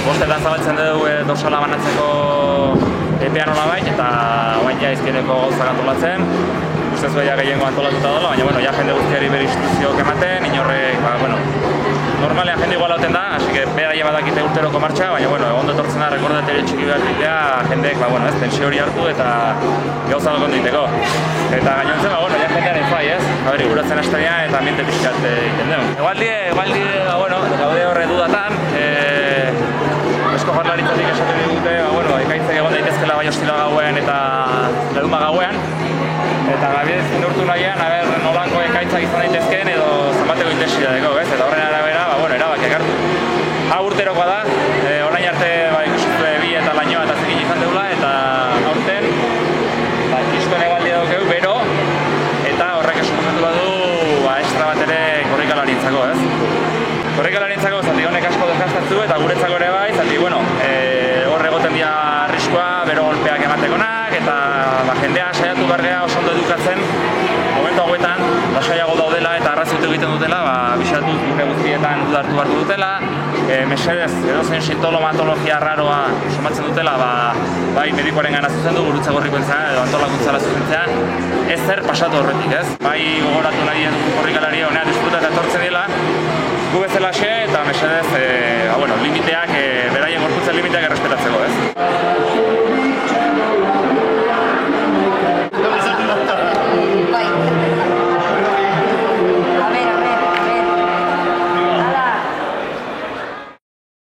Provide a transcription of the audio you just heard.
bostetan zabaltzen dugu dosala banatzeko epean nolabait, eta oain ja izkieneko gauzak antolatzen. Ustez behia gehiengo antolatuta dela, baina ja jende guztiari bere instrukzioak ematen, inorrek, normalean jende igual hauten da, así que beraia badakite urteroko martxa, baina ondo etortzen da rekordaterio txiki behar ditea, jendek, tensio hori hartu eta gauza dut onditeko. Eta gainontzen, ja jendearen fai, ez? Iguratzen hastean eta ambiente pixkat egiten dugu. Egualdi, gaude horre dudatan, Eusko Jaurlaritzatik esaten digute, ekaitzek egon daitezkela bai ostila gauen eta leduma gauen. Eta gabiez neurtu nahian, nolako ekaitzak izan daitezkeen edo zanbateko intensidadeko, ez? Eta horren arabera, erabakiak hartu. Hau urterokoa da, orain arte ikusuzue bi eta lainoa eta zekin izan deula, eta aurten izkoen egaldi daukeu, bero, eta horrek esuposatu badu estra bat ere korrikalarientzako, ez? Korrikalarientzako, zati honek asko desgastatzu eta guretzako ere bai, zati, hor egoten dira arriskua, bero golpeak ematekonak, eta jendea saiatu bergea oso ondo edukatzen, momentu hauetan, lasaiago daudela eta arraziutu egiten dutela, bisatu gure guztietan dudartu beharko dutela, mesedez, edozein sintomatologia raroa somatzen dutela, bai medikoaren gana zuzendu, gurutza gorrikoentzan edo antolakuntzala zuzentzean, ez zer pasatu horretik, ez? Bai gogoratu nahi dugu korrikalaria honean disfruta eta etortzen dela, gu bezalaxe eta mesedez, limiteak, beraien gorputzen limiteak errespetu